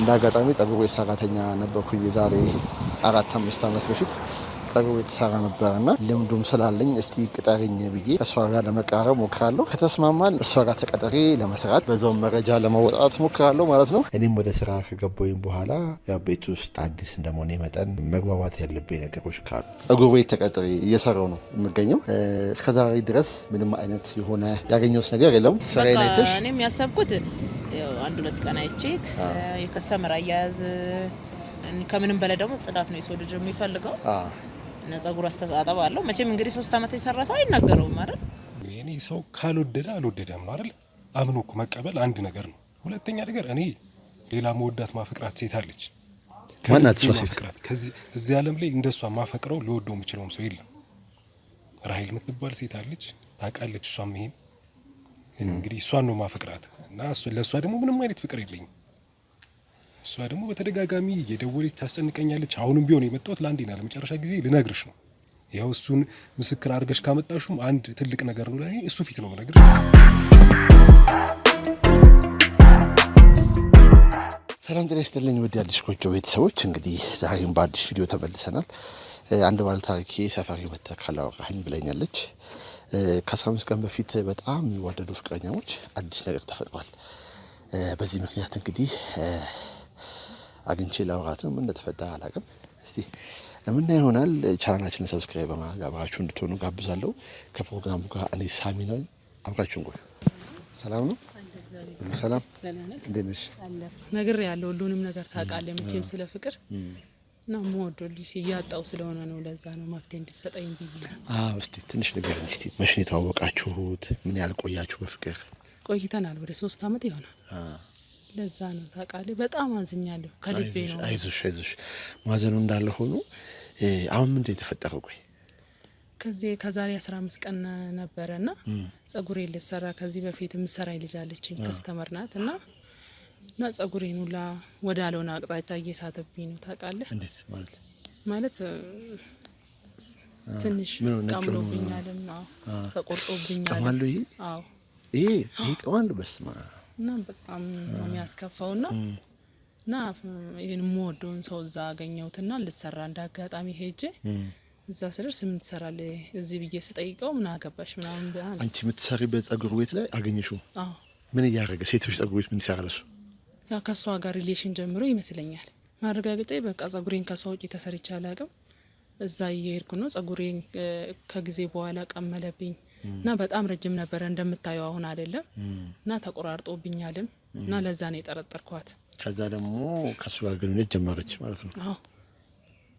እንዳጋጣሚ ጸጉር ቤት ሰራተኛ ነበርኩኝ የዛሬ 4-5 ዓመት በፊት ጸጉር ቤት ሰራ ነበርና ልምዱም ስላለኝ እስቲ ቅጠሪኝ ብዬ እሷ ጋር ለመቃረብ ሞክራለሁ። ከተስማማን እሷ ጋር ተቀጥሬ ለመስራት በዛው መረጃ ለማውጣት ሞክራለሁ ማለት ነው። እኔም ወደ ስራ ከገባሁኝ በኋላ ያው ቤት ውስጥ አዲስ እንደመሆኔ መጠን መግባባት ያለብኝ ነገሮች ካሉ ጸጉር ቤት ተቀጥሬ እየሰራው ነው የምገኘው። እስከዛሬ ድረስ ምንም አይነት የሆነ ያገኘሁት ነገር የለም። ስራዬ ላይ ተሽ እኔም ያሰብኩት አንድ ሁለት ቀን አይቼ የከስተመር አያያዝ ከምንም በላይ ደግሞ ጽዳት ነው የሰው ልጅ የሚፈልገው። ጸጉር አስተጣጣብ አለው። መቼም እንግዲህ 3 አመት የሰራ ሰው አይናገረውም አይደል? እኔ ሰው ካልወደደ አልወደደም ነው አይደል? አምኖ እኮ መቀበል አንድ ነገር ነው። ሁለተኛ ነገር እኔ ሌላ መወዳት ማፈቅራት ሴት አለች። ማናት እሷ ሴት? እዚህ ዓለም ላይ እንደሷ ማፈቅረው ሊወደው የሚችለውም ሰው የለም። ራሄል የምትባል ሴት አለች፣ ታውቃለች። እሷም ይሄን እንግዲህ እሷን ነው ማፈቅራት እና ለእሷ ደግሞ ምንም አይነት ፍቅር የለኝም። እሷ ደግሞ በተደጋጋሚ እየደወለች ታስጨንቀኛለች። አሁንም ቢሆን የመጣሁት ለአንዴና ለመጨረሻ ጊዜ ልነግርሽ ነው። ይኸው እሱን ምስክር አድርገሽ ካመጣሽም አንድ ትልቅ ነገር ነው ለኔ። እሱ ፊት ነው የምነግርሽ። ሰላም ጤና ይስጥልኝ ውድ የአዲስ ጎጆ ቤተሰቦች፣ እንግዲህ ዛሬም በአዲስ ቪዲዮ ተመልሰናል። አንድ ባለ ታሪኬ ሰፈር መጥተህ ካላወራኸኝ ብለኛለች። ከ15 ቀን በፊት በጣም የሚዋደዱ ፍቅረኛሞች አዲስ ነገር ተፈጥሯል። በዚህ ምክንያት እንግዲህ አግኝቼ ላውራትም እንደተፈጠረ አላውቅም። እስቲ ለምን ይሆናል ቻናላችንን ሰብስክራይብ በማድረግ አብራችሁ እንድትሆኑ ጋብዛለሁ። ከፕሮግራሙ ጋር እኔ ሳሚ ነኝ። አብራችሁን ቆዩ። ሰላም ነው? ሰላም እንዴት ነሽ? ነገር ያለው ሁሉንም ነገር ታውቃለህ መቼም ስለ ፍቅር እና ሞዶ ልጅ እያጣው ስለሆነ ነው። ለዛ ነው መፍትሄ እንድትሰጠኝ ብዬ። እስቲ ትንሽ ነገር እስቲ መቼ ነው የተዋወቃችሁት? ምን ያህል ቆያችሁ በፍቅር? ቆይተናል ወደ 3 አመት ይሆናል። ለዛ ነው ታውቃለህ በጣም አዝኛለሁ ከልቤ ነው። አይዞሽ ማዘኑ እንዳለ ሆኖ አሁን ምንድነው የተፈጠረው? ቆይ ከዛሬ 15 ቀን ነበረና ጸጉሬ ልሰራ ከዚህ በፊት የምሰራይ ልጅ አለችኝ ከስተመር ናት እና ጸጉሬን ሁላ ወደ አልሆነ አቅጣጫ እየሳተብኝ ነው ታውቃለህ። እንዴት ማለት ትንሽ ቀምሎብኛል እና ተቆርጦብኛል። ቀማሉ ይሄ ቀማሉ በስማ እና በጣም ነው የሚያስከፋውና እና ይሄን ሞዶን ሰው እዛ አገኘሁትና ልሰራ እንዳጋጣሚ ሄጄ እዛ ስደርስ ምን ትሰራለህ እዚህ ብዬ ስጠይቀው ምን አገባሽ ምናምን ብለህ አንቺ የምትሰሪበት ጸጉር ቤት ላይ አገኘሽው? ምን እያደረገ ሴቶች ጸጉር ቤት ምን ይሰራል እሱ? ያ ከሷ ጋር ሪሌሽን ጀምሮ ይመስለኛል። ማረጋገጫ በቃ ጸጉሬን ከሷ ውጪ ተሰርቻ አላውቅም። እዛ እየሄድኩ ነው ጸጉሬን ከጊዜ በኋላ ቀመለብኝ እና በጣም ረጅም ነበር እንደምታየው አሁን አይደለም እና ተቆራርጦብኛልም እና ለዛ ነው የጠረጠርኳት። ከዛ ደግሞ ከሱ ጋር ግንኙነት ጀመረች ማለት ነው? አዎ።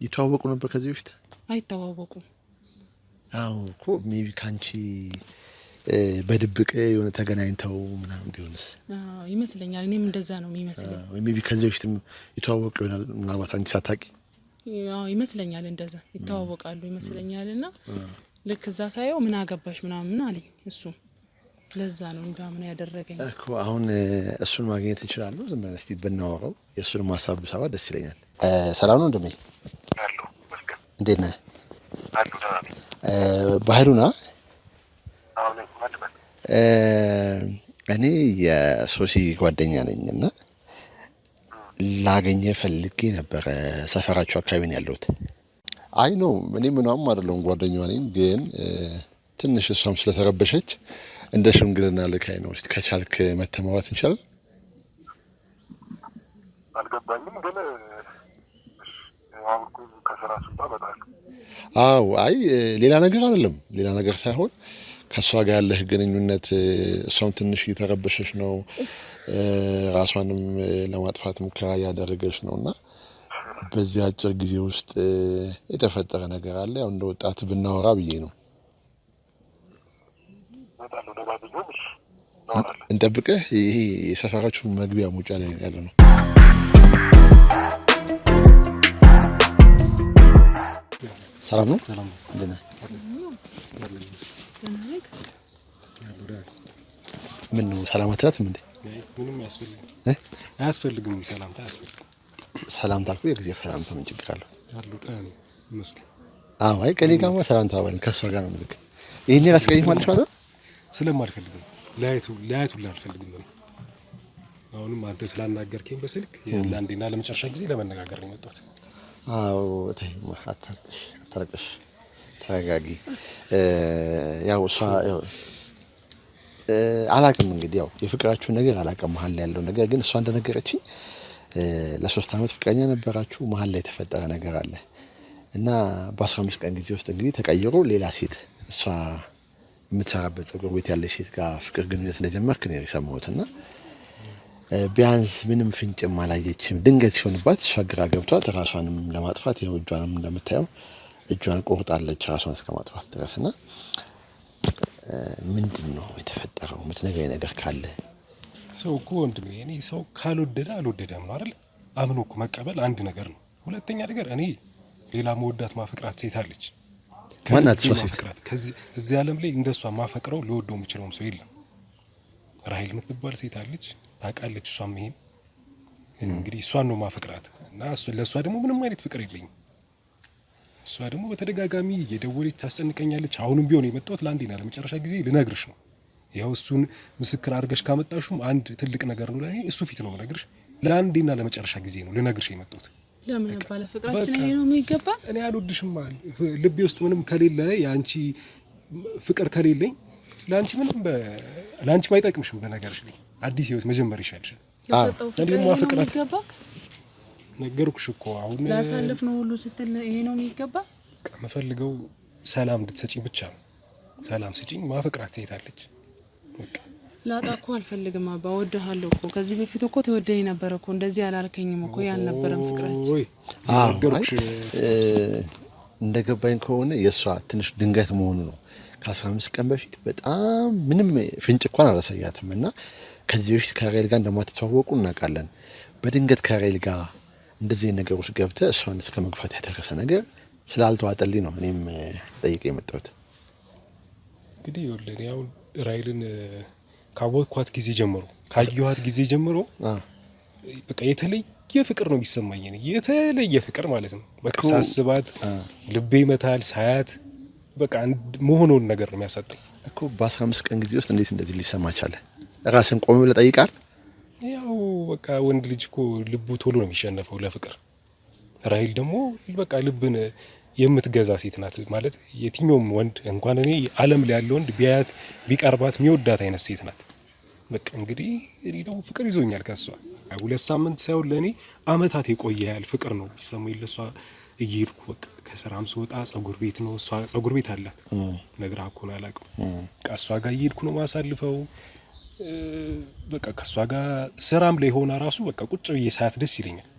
ይተዋወቁ ነበር ከዚህ በፊት? አይተዋወቁም። አዎ እኮ ሜቢ ካንቺ በድብቅ የሆነ ተገናኝተው ምናምን ቢሆንስ? ይመስለኛል። እኔም እንደዛ ነው የሚመስለኝ። ሜቢ ከዚህ በፊትም ይተዋወቁ ይሆናል ምናልባት አንቺ ሳታውቂ? ይመስለኛል እንደዛ ይተዋወቃሉ ይመስለኛልና ልክ እዛ ሳየው ምን አገባሽ ምናምን አለኝ እሱ። ለዛ ነው እንዳምን ያደረገኝ እኮ። አሁን እሱን ማግኘት እንችላለን? ዝም ብለን እስቲ ብናወራው የእሱን ማሳብ ብሰባ ደስ ይለኛል። ሰላም ነው እንደምን አሉ? እንዴት ነህ? አሉ ዳኒ ባህሩና አሁን ማለት እኔ የሶሲ ጓደኛ ነኝና ላገኘ ፈልጌ ነበር። ሰፈራችሁ አካባቢ ነው ያለሁት። አይ ነው እኔ ምናምን አይደለም ጓደኛዋ ነኝ፣ ግን ትንሽ እሷም ስለተረበሸች እንደ ሽምግልና ልካይ ነው። እስቲ ከቻልክ መተማወት እንችላለን? አልገባኝም ግን አሁን ከስራ ስንጣ በጣም አዎ። አይ ሌላ ነገር አይደለም፣ ሌላ ነገር ሳይሆን ከሷ ጋር ያለህ ግንኙነት እሷም ትንሽ እየተረበሸች ነው፣ ራሷንም ለማጥፋት ሙከራ እያደረገች ነውና በዚህ አጭር ጊዜ ውስጥ የተፈጠረ ነገር አለ። ያው እንደ ወጣት ብናወራ ብዬ ነው። እንጠብቅህ። ይሄ የሰፈራችሁ መግቢያ ሙጫ ላይ ያለ ነው። ሰላም ነው? ሰላም እንዴት ነህ? ምን ነው ሰላም አትላትም እንዴ? ምንም አያስፈልግም። ሰላምታ አያስፈልግም። ሰላምታ እኮ የጊዜ ሰላምታ ምን ችግር አለው? አሉ ዳኒ መስከ አዎ። አይ ከኔ ጋርማ ሰላምታ ባልን ከሷ ጋር ነው ልክ። ይሄን ላስቀይም ማለት ነው? ስለማልፈልግ ነው። ላይቱ ላልፈልግም ነው። አሁንም አንተ ስላናገርከኝ በስልክ ለአንዴና ለመጨረሻ ጊዜ ለመነጋገር ነው የመጣሁት። አዎ አታልቅሽ፣ ተረጋጊ። ያው እሷ አላቅም እንግዲህ ያው የፍቅራችሁን ነገር አላቅም መሀል ላይ ያለው ነገር ግን እሷ እንደነገረችኝ ለ3 አመት ፍቅረኛ ነበራችሁ፣ መሀል ላይ የተፈጠረ ነገር አለ እና በ15 ቀን ጊዜ ውስጥ እንግዲህ ተቀይሮ ሌላ ሴት እሷ የምትሰራበት ፀጉር ቤት ያለ ሴት ጋር ፍቅር ግንኙነት እንደጀመርክ ነው የሰማሁት እና ቢያንስ ምንም ፍንጭም አላየችም። ድንገት ሲሆንባት እሷ ግራ ገብቷት ራሷንም ለማጥፋት ያው እጇንም እንደምታየው እጇን ቆርጣለች ራሷን እስከ ማጥፋት ድረስና ምንድነው የተፈጠረው? የምትነግረኝ ነገር ካለ? ሰው እኮ ወንድሜ እኔ ሰው ካልወደደ አልወደደም ነው አይደል? አምኖ እኮ መቀበል አንድ ነገር ነው። ሁለተኛ ነገር እኔ ሌላ መወዳት ማፈቅራት ሴት አለች። ማናት እሷ ሴት? እዚህ ዓለም ላይ እንደሷ ማፈቅረው ሊወደው የሚችለውም ሰው የለም። ራሄል የምትባል ሴት አለች፣ ታውቃለች። እሷም ይሄን እንግዲህ እሷን ነው ማፈቅራት እና ለእሷ ደግሞ ምንም አይነት ፍቅር የለኝም። እሷ ደግሞ በተደጋጋሚ እየደወለች ታስጨንቀኛለች። አሁንም ቢሆን የመጣሁት ለአንዴና ለመጨረሻ ጊዜ ልነግርሽ ነው። ይኸው እሱን ምስክር አድርገሽ ካመጣሽም አንድ ትልቅ ነገር ነው ለኔ። እሱ ፊት ነው ልነግርሽ፣ ለአንዴና ለመጨረሻ ጊዜ ነው ልነግርሽ የመጣሁት። ለምን ባለ ፍቅራችን ይሄ ነው የሚገባ? እኔ አልወድሽም ማለት ልቤ ውስጥ ምንም ከሌለ ያንቺ ፍቅር ከሌለኝ ለአንቺ ምንም ለአንቺ ማይጠቅምሽም። በነገርሽ ላይ አዲስ ህይወት መጀመር ይሻልሻል። እኔማ ፍቅራት ነገርኩሽ እኮ አሁን ላሳልፍ ነው ሁሉ ስትል ይሄ ነው የሚገባ? መፈልገው ሰላም እንድትሰጪኝ ብቻ ነው። ሰላም ስጪኝ። ማፈቅራት ሴት አለች። በቃ ላጣ እኮ አልፈልግም። አባ እወድሃለሁ እኮ ከዚህ በፊት እኮ ተወደኝ ነበር እኮ እንደዚህ አላልከኝም እኮ ያን ነበረም ፍቅራችን። ነገርኩሽ። እንደገባኝ ከሆነ የእሷ ትንሽ ድንገት መሆኑ ነው። ከ15 ቀን በፊት በጣም ምንም ፍንጭ እንኳን አላሳያትም እና ከዚህ በፊት ከራይል ጋር እንደማትተዋወቁ እናውቃለን። በድንገት ከራይል ጋር እንደዚህ ነገሮች ገብተህ እሷን እስከ መግፋት ያደረሰ ነገር ስላልተዋጠልኝ ነው እኔም ጠይቄ የመጣሁት። እንግዲህ ይኸውልህ ያው ራይልን ካወቅኳት ጊዜ ጀምሮ ካየኋት ጊዜ ጀምሮ በቃ የተለየ ፍቅር ነው የሚሰማኝ። የተለየ ፍቅር ማለት ነው። በቃ ሳስባት ልቤ ይመታል። ሳያት በቃ መሆኑን ነገር ነው የሚያሳጣኝ እኮ። በ15 ቀን ጊዜ ውስጥ እንዴት እንደዚህ ሊሰማ ቻለ? ራስን ቆም ብለህ ጠይቃል። ያው በቃ ወንድ ልጅ እኮ ልቡ ቶሎ ነው የሚሸነፈው ለፍቅር። ራሄል ደግሞ በቃ ልብን የምትገዛ ሴት ናት ማለት የትኛውም ወንድ እንኳን እኔ ዓለም ላይ ያለ ወንድ ቢያያት ቢቀርባት የሚወዳት አይነት ሴት ናት። በቃ እንግዲህ እኔ ደግሞ ፍቅር ይዞኛል ከሷ 2 ሳምንት ሳይሆን ለኔ አመታት የቆየ ያህል ፍቅር ነው የሚሰማኝ ለሷ። እየሄድኩ በቃ ከስራም ስወጣ ፀጉር ቤት ነው እሷ ፀጉር ቤት አላት ነግራ እኮ ነው አላውቅም። ከሷ ጋር እየሄድኩ ነው ማሳልፈው። በቃ ከሷ ጋር ስራም ላይ ሆና ራሱ በቃ ቁጭ ብዬ ሳያት ደስ ይለኛል።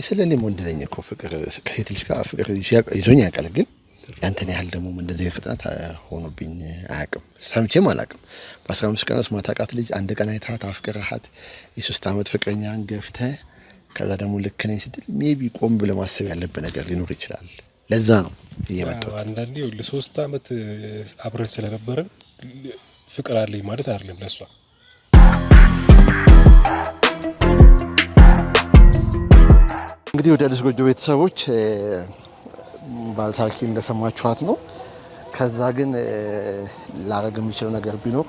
ስለኔም ወንድ ነኝ እኮ ፍቅር ከሴት ልጅ ጋር ፍቅር ይዞኝ ያውቃል። ግን ያንተን ያህል ደግሞ እንደዚህ ፍጥነት ሆኖብኝ አያውቅም፣ ሰምቼም አላውቅም። በ15 ቀን ውስጥ ማታውቃት ልጅ አንድ ቀን አይታት አፍቅረሃት የ3 አመት ፍቅረኛን ገፍተህ ከዛ ደግሞ ልክ ነኝ ስትል ሜቢ ቆም ብለህ ማሰብ ያለብህ ነገር ሊኖር ይችላል። ለዛ ነው እየመጣሁት። አንዳንዴ ለ3 አመት አብረን ስለነበረን ፍቅር አለኝ ማለት አይደለም ለሷ። እንግዲህ ወደ አዲስ ጎጆ ቤተሰቦች ባልታኪ እንደሰማችኋት ነው። ከዛ ግን ላረግ የሚችለው ነገር ቢኖር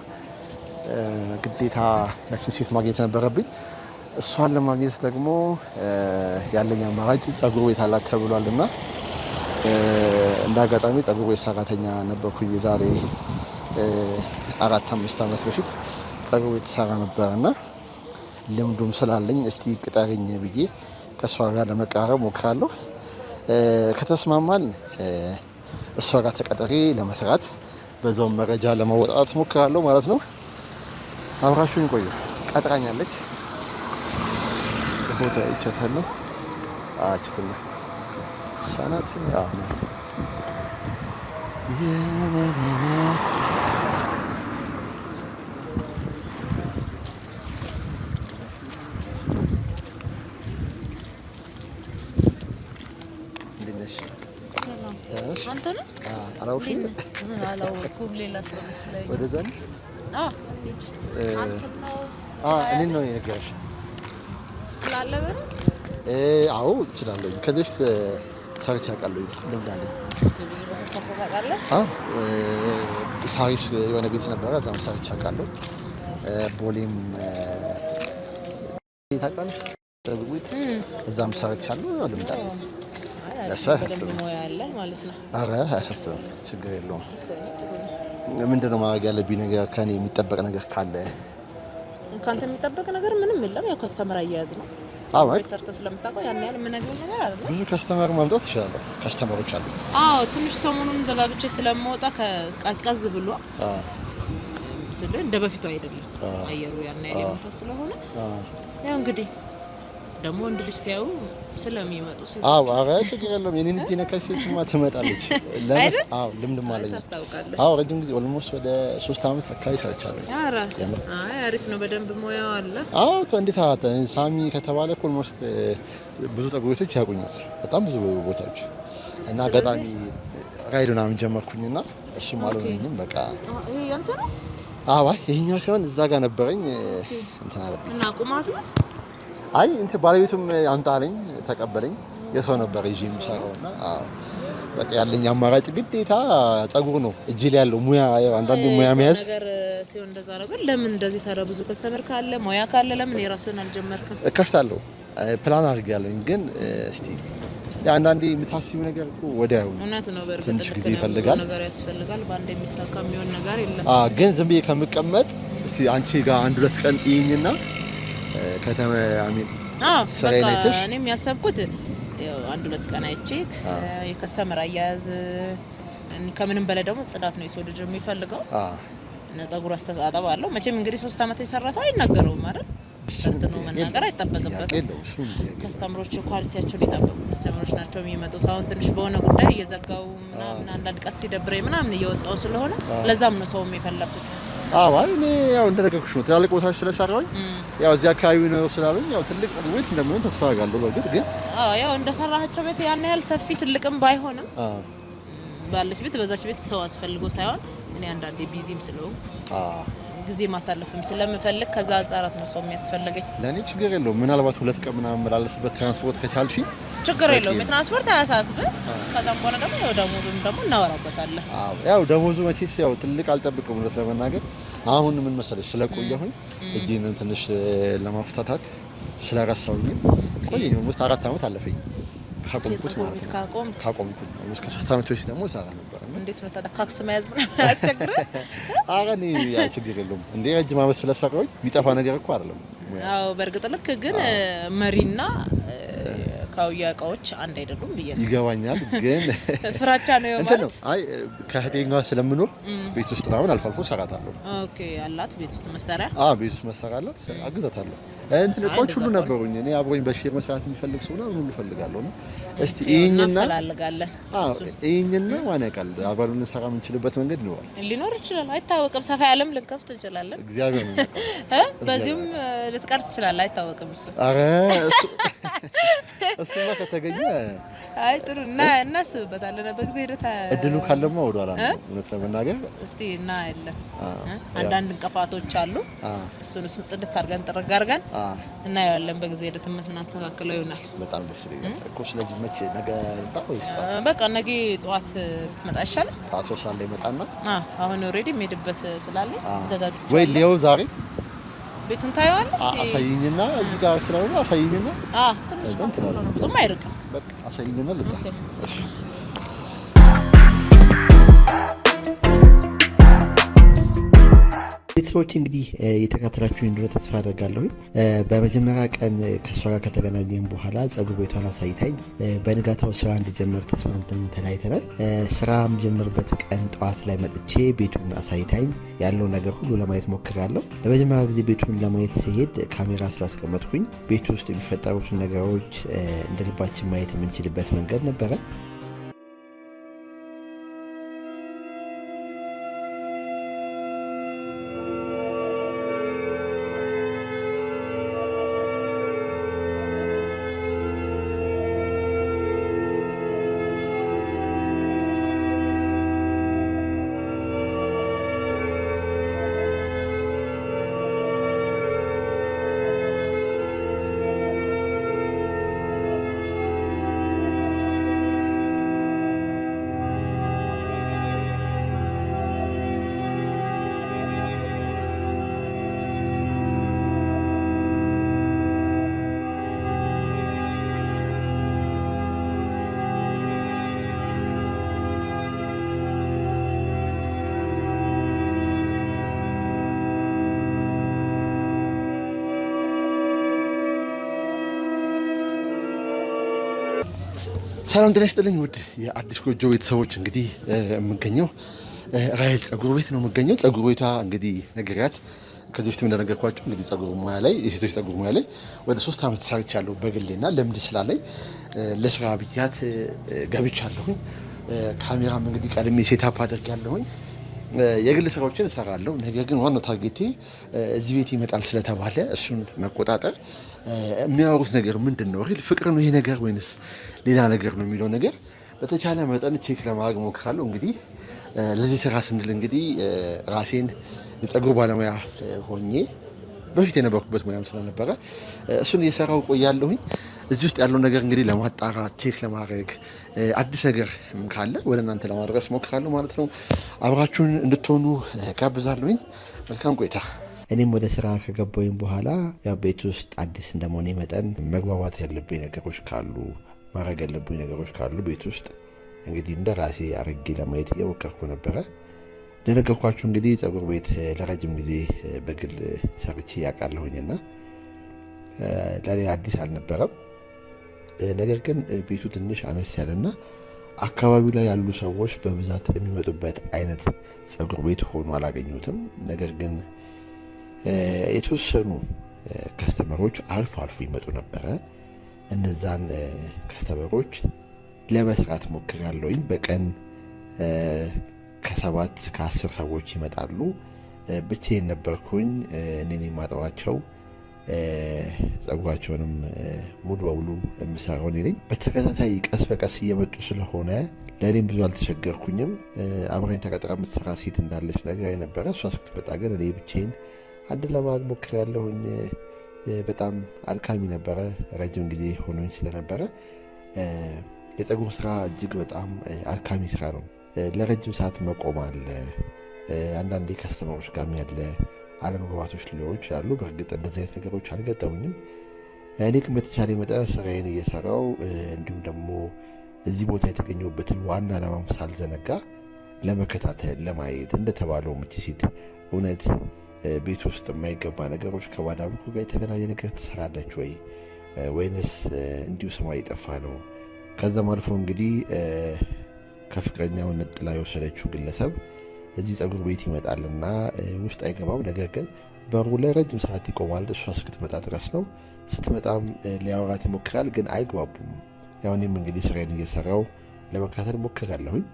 ግዴታ ያችን ሴት ማግኘት ነበረብኝ። እሷን ለማግኘት ደግሞ ያለኝ አማራጭ ፀጉር ቤት አላት ተብሏል እና እንደ አጋጣሚ ፀጉር ቤት ሰራተኛ ነበርኩኝ። ዛሬ 4-5 አመት በፊት ፀጉር ቤት ሰራ ነበርና ልምዱም ስላለኝ እስቲ ቅጠርኝ ብዬ ከእሷ ጋር ለመቃረብ ሞክራለሁ። ከተስማማን እሷ ጋር ተቀጠሬ ለመስራት በዛውም መረጃ ለማውጣት ሞክራለሁ ማለት ነው። አብራችሁን ቆዩ። ቀጥራኛለች። ቦታ ይቻታለሁ። አችትና ሳናት አሁንት እንዴነሽ? ሰላም አንተ ነህ? አላውቅም። አላውቅም። ሌላ ሰው መስለኝ። ወደዛ ነው? እኔ ነው የነገርሽ ስላለ በረ አዎ እችላለሁ። ከዚህ በፊት ሰርች አውቃለሁ። ልምድ አለኝ። ብዙ ቦታ ሰርተህ ታውቃለህ? ሳሪስ የሆነ ቤት ነበረ፣ እዛም ሰርች አውቃለሁ። ቦሌም ታውቃለሽ ጸጉር እዛም ሰርቻለሁ ልምዳ ለሷ ያሳስብም ያለ ማለት ነው። አረ ያሳስብም ችግር የለውም። ምንድነው ማድረግ ያለብኝ ነገር ከኔ የሚጠበቅ ነገር ካለ? ካንተ የሚጠበቅ ነገር ምንም የለም። ያው ከስተመር አያያዝ ነው። አዎ ሰርተ ስለምታውቀው ያን ያህል ምን ነገር አይደለም። ብዙ ከስተመር ማምጣት ይችላል። ከስተመሮች አሉ። አዎ ትንሽ ሰሞኑን ዘጋብቼ ስለምወጣ ከቀዝቀዝ ብሎ ስለ እንደ በፊቱ አይደለም። አየሩ ያን ያህል ቦታ ስለሆነ ያው እንግዲህ ደግሞ ወንድ ልጅ ሲያዩ ስለሚመጡ ሴት አረ ችግር የለውም። የኔን እጅ ነካሽ ሴትማ ትመጣለች። ልምድም አለኝ። ታስታውቃለህ? ረጅም ጊዜ ኦልሞስት ወደ 3 አመት አካባቢ ሰርቻለሁ። አሪፍ ነው። በደንብ ሙያው አለ። እንዴት ሳሚ ከተባለ ኦልሞስት ብዙ ጠጉር ቤቶች ያውቁኛል። በጣም ብዙ ቦታዎች እና አጋጣሚ ራይድ ምናምን ጀመርኩኝና እሱም አልሆነኝም። በቃ ይሄ ያንተ ነው? ይሄኛው ሳይሆን እዛ ጋር ነበረኝ እንትን አለብኝ እና ቁማት ነው። ባለቤቱም አምጣለኝ ተቀበለኝ። የሰው ነበር ይዤ የምሰራውና በቃ ያለኝ አማራጭ ግዴታ ጸጉር ነው እጅ ላይ ያለው ሙያ። አንዳንዱ ሙያ መያዝ ነገር ሲሆን እንደዛ ነገር ለምን እንደዚህ ታዲያ ብዙ ከስተመር ካለ ሙያ ካለ ለምን የራስህን አልጀመርክም? እከፍታለሁ ፕላን አድርጌያለሁ። ግን እስቲ አንዳንዴ የምታስቢው ነገር እኮ ወዲያው እውነት ነው። በእርግጥ ትንሽ ጊዜ ይፈልጋል፣ ነገር ያስፈልጋል። በአንድ የሚሳካ የሚሆን ነገር የለም። ግን ዝም ብዬ ከምቀመጥ እስቲ አንቺ ጋር 1-2 ቀን ይኝና ከተማ በቃ እኔም ያሰብኩት 1-2 ቀን አይቼ የከስተመር አያያዝ ከምንም በላይ ደግሞ ጽዳት ነው የሰው ልጅ የሚፈልገው። እና ጸጉር አስተጣጣብ አለው። መቼም እንግዲህ 3 አመት የሰራ ሰው አይናገረውም አይደል? እንትኑ መናገር አይጠበቅበትም። ከስተመሮች ኳሊቲያቸውን የጠበቁ ከስተመሮች ናቸው የሚመጡት። አሁን ትንሽ በሆነ ጉዳይ እየዘጋው ምናምን አንዳንድ ቀስ ሲደብረኝ ምናምን እየወጣው ስለሆነ ለዛም ነው ሰው የሚፈልጉት። እኔ ያው እንደነገርኩሽ ነው ትላልቅ ቦታዎች ስለሰራሁኝ ያው እዚህ አካባቢ ነው ስላሉኝ ያው ትልቅ ቤት እንደምሆን ተስፋ አደርጋለሁ። በእርግጥ ግን ያው እንደሰራቸው ቤት ያን ያህል ሰፊ ትልቅም ባይሆንም ባለች ቤት በዛች ቤት ሰው አስፈልጎ ሳይሆን እኔ አንዳንዴ ቢዚም ስለሆንኩ ጊዜ ማሳለፍም ስለምፈልግ ከዛ አንጻራት ነው ሰው የሚያስፈልገኝ። ለኔ ችግር የለውም። ምናልባት 2 ቀን ምናምን መላለስበት ትራንስፖርት ከቻልሽ ችግር የለውም። የትራንስፖርት አያሳስብህ። ከዛም በኋላ ደግሞ ያው ደሞዙም ደግሞ እናወራበታለን። ያው ደሞዙ መቼስ ያው ትልቅ አልጠብቅም እውነት ለመናገር። አሁን ምን መሰለሽ ስለቆየሁኝ እጄንም ትንሽ ለማፍታታት ስለረሳሁኝ ቆየኝ። ውስጥ 4 አመት አለፈኝ ካቆምኩት ማለት ነው። ካቆምኩት እስከ 3 አመት በፊት ደግሞ ሰራ ነበር። እንዴት ነው ታዲያ ካክስ መያዝ ምናምን አያስቸግርም? እኔ ያ ችግር የለውም። እንደ ረጅም አመት ስለሰራሁኝ የሚጠፋ ነገር እኮ አይደለም። በእርግጥ ልክ ግን መሪና ካውያ እቃዎች አንድ አይደሉም ብዬ ነው። ይገባኛል። ግን ፍራቻ ነው ማለት ከእህቴ ጋር ስለምኖር ቤት ውስጥ ምናምን አልፎ አልፎ እሰራታለሁ። አላት ቤት ውስጥ መሳሪያ ቤት ውስጥ መሳሪያ አላት፣ አግዛታለሁ። እቃዎች ሁሉ ነበሩኝ። እኔ አብሮኝ በሼር መስራት የሚፈልግ ሰው ነው ሁሉ ፈልጋለሁ ነው። እስቲ ይሄንና ፈላለጋለን ይሄንና ማን ያውቃል አብረን እንሰራ የምንችልበት መንገድ ይኖራል፣ ሊኖር ይችላል፣ አይታወቅም። ሰፋ ያለም ልንከፍት እንችላለን። እግዚአብሔር ነው በዚህም ልትቀር ትችላለህ፣ አይታወቅም። እሱማ ከተገኘ ጥሩ እና እናስብበታለን። በጊዜ ሂደት እድሉ ካለማ ወደ ኋላ ነው እውነት ለመናገር። እስቲ እና ያለን አንዳንድ እንቅፋቶች አሉ። እሱን ጽድት አድርገን ጥርግ አድርገን እናየዋለን። በጊዜ ሂደት እናስተካክለው ይሆናል። በጣም ደስ ይላል እኮ። ስለዚህ መቼ ነገ በቃ ነገ ጠዋት ብትመጣ ይሻላል። ሶስት ሰዓት ላይ መጣና አሁን ኦልሬዲ የምሄድበት ስላለ ዘጋግቼ ወይ ሊያው ዛሬ ቤቱን ታየዋለህ። አሳይኝና እዚህ ጋር ስለሆነ አሳይኝና ትንሽ ነው ብዙም አይርቅም። በቃ አሳይኝና ልጣ። እሺ ቤተሰቦች እንግዲህ የተከታተላችሁ እንደሆነ ተስፋ አደርጋለሁ። በመጀመሪያ ቀን ከሷ ጋር ከተገናኘን በኋላ ጸጉር ቤቷን አሳይታኝ በንጋታው ስራ እንድጀምር ተስማምተን ተለያይተናል። ስራ የምጀምርበት ቀን ጠዋት ላይ መጥቼ ቤቱን አሳይታኝ ያለው ነገር ሁሉ ለማየት ሞክራለሁ። ለመጀመሪያ ጊዜ ቤቱን ለማየት ሲሄድ ካሜራ ስላስቀመጥኩኝ ቤቱ ውስጥ የሚፈጠሩትን ነገሮች እንደ ልባችን ማየት የምንችልበት መንገድ ነበረ። ሰላም ጤና ይስጥልኝ ውድ የአዲስ ጎጆ ቤተሰቦች፣ እንግዲህ የምገኘው ራሔል ጸጉር ቤት ነው የምገኘው። ጸጉር ቤቷ እንግዲህ ነግሬያት ከዚህ በፊት እንደነገርኳቸው እንግዲህ ጸጉር ሙያ ላይ የሴቶች ጸጉር ሙያ ላይ ወደ 3 ዓመት ሰርቻለሁ በግሌና ልምድ ስላለኝ ለስራ ብያት ገብቻለሁኝ። ካሜራም እንግዲህ ቀድሜ ሴታፕ አድርጋለሁኝ። የግል ስራዎችን እሰራለሁ። ነገር ግን ዋናው ታርጌቴ እዚህ ቤት ይመጣል ስለተባለ እሱን መቆጣጠር። የሚያወሩት ነገር ምንድን ነው? ሪል ፍቅር ነው ይሄ ነገር ወይንስ ሌላ ነገር ነው የሚለው ነገር በተቻለ መጠን ቼክ ለማድረግ ሞክራለሁ። እንግዲህ ለዚህ ስራ ስንል እንግዲህ ራሴን የጸጉር ባለሙያ ሆኜ በፊት የነበርኩበት ሙያም ስለነበረ እሱን እየሰራው ቆያለሁኝ። እዚህ ውስጥ ያለው ነገር እንግዲህ ለማጣራት ቼክ ለማድረግ አዲስ ነገር ካለ ወደ እናንተ ለማድረስ ሞክራለሁ ማለት ነው። አብራችሁን እንድትሆኑ ጋብዛለሁኝ። መልካም ቆይታ። እኔም ወደ ስራ ከገባሁኝ በኋላ ያው ቤት ውስጥ አዲስ እንደመሆኔ መጠን መግባባት ያለብኝ ነገሮች ካሉ ማድረግ ያለብኝ ነገሮች ካሉ ቤት ውስጥ እንግዲህ እንደ ራሴ አርጌ ለማየት እየሞከርኩ ነበረ። እንደነገርኳችሁ እንግዲህ ጸጉር ቤት ለረጅም ጊዜ በግል ሰርቼ ያውቃለሁኝና ለእኔ አዲስ አልነበረም። ነገር ግን ቤቱ ትንሽ አነስ ያለና አካባቢው ላይ ያሉ ሰዎች በብዛት የሚመጡበት አይነት ጸጉር ቤት ሆኖ አላገኙትም። ነገር ግን የተወሰኑ ከስተመሮች አልፎ አልፎ ይመጡ ነበረ። እነዛን ከስተመሮች ለመስራት ሞክራለሁኝ። በቀን ከ7 እስከ 10 ሰዎች ይመጣሉ። ብቻዬን ነበርኩኝ። እኔን የማጠባቸው ጸጉራቸውንም ሙሉ በሙሉ የምሰራው እኔ ነኝ። በተከታታይ ቀስ በቀስ እየመጡ ስለሆነ ለእኔም ብዙ አልተቸገርኩኝም። አብራኝ ተቀጥራ የምትሰራ ሴት እንዳለች ነገር የነበረ እሷ እስክትመጣ ግን እኔ ብቻዬን አንድ ለማድረግ ሞክሬያለሁኝ። በጣም አድካሚ ነበረ። ረጅም ጊዜ ሆኖኝ ስለነበረ የጸጉር ስራ እጅግ በጣም አድካሚ ስራ ነው። ለረጅም ሰዓት መቆም አለ። አንዳንዴ ከስተመሮች ጋር ያለ አለመግባባቶች ሊኖሩ ይችላሉ። በእርግጥ እንደዚህ አይነት ነገሮች አልገጠሙኝም። እኔ ግን በተቻለ መጠን ስራዬን እየሰራው እንዲሁም ደግሞ እዚህ ቦታ የተገኘሁበትን ዋና ዓላማም ሳልዘነጋ ለመከታተል ለማየት እንደተባለው ምች ሴት እውነት ቤት ውስጥ የማይገባ ነገሮች ከባዳ ብኩ ጋር የተገናኘ ነገር ትሰራለች ወይ ወይንስ እንዲሁ ስሟ የጠፋ ነው? ከዛም አልፎ እንግዲህ ከፍቅረኛው ነጥላ የወሰደችው ግለሰብ እዚህ ጸጉር ቤት ይመጣልና ውስጥ አይገባም። ነገር ግን በሩ ላይ ረጅም ሰዓት ይቆማል። እሷ እስክትመጣ ድረስ ነው። ስትመጣም ሊያወራት ይሞክራል፣ ግን አይግባቡም። ያው እኔም እንግዲህ ስራዬን እየሰራው ለመከታተል ሞክራለሁኝ።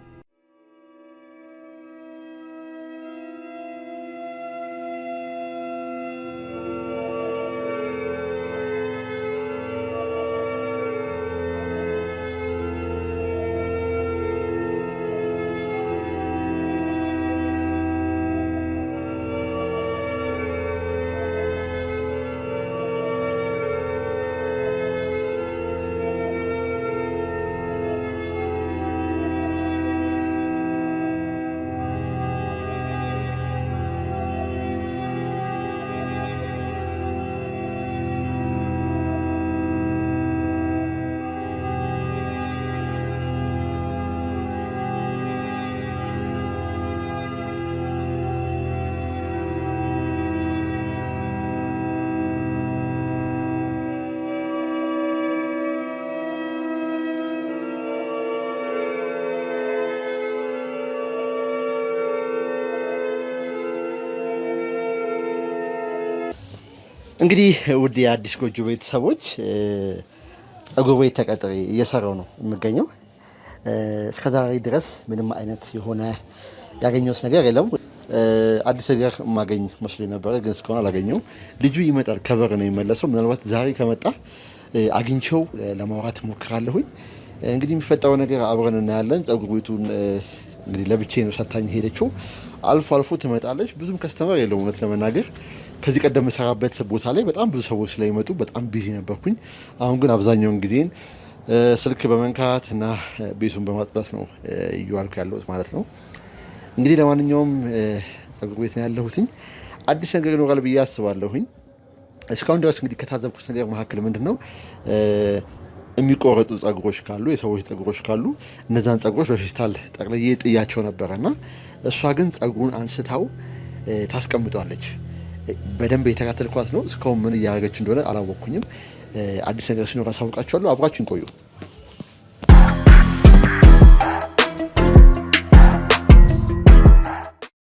እንግዲህ ውድ የአዲስ ጎጆ ቤተሰቦች ጸጉር ቤት ተቀጥሬ እየሰራው ነው የምገኘው። እስከዛሬ ድረስ ምንም አይነት የሆነ ያገኘሁት ነገር የለም። አዲስ ነገር የማገኝ መስሎ ነበረ፣ ግን እስካሁን አላገኘሁም። ልጁ ይመጣል፣ ከበር ነው የሚመለሰው። ምናልባት ዛሬ ከመጣ አግኝቼው ለማውራት ሞክራለሁኝ። እንግዲህ የሚፈጠረው ነገር አብረን እናያለን። ጸጉር ቤቱን እንግዲህ ለብቻዬ ነው ሰታኝ ሄደችው። አልፎ አልፎ ትመጣለች። ብዙም ከስተመር የለውም እውነት ለመናገር። ከዚህ ቀደም የሰራበት ቦታ ላይ በጣም ብዙ ሰዎች ስለሚመጡ በጣም ቢዚ ነበርኩኝ። አሁን ግን አብዛኛውን ጊዜን ስልክ በመንካት እና ቤቱን በማጽዳት ነው እየዋልኩ ያለሁት ማለት ነው። እንግዲህ ለማንኛውም ጸጉር ቤት ነው ያለሁትኝ። አዲስ ነገር ይኖራል ብዬ አስባለሁኝ። እስካሁን ድረስ እንግዲህ ከታዘብኩት ነገር መካከል ምንድን ነው የሚቆረጡ ጸጉሮች ካሉ የሰዎች ጸጉሮች ካሉ እነዛን ጸጉሮች በፌስታል ጠቅልዬ ጥያቸው ነበረና እሷ ግን ጸጉሩን አንስታው ታስቀምጧለች። በደንብ የተከታተልኳት ነው። እስካሁን ምን እያደረገች እንደሆነ አላወቅኩኝም። አዲስ ነገር ሲኖር አሳውቃችኋለሁ። አብራችሁን ቆዩ።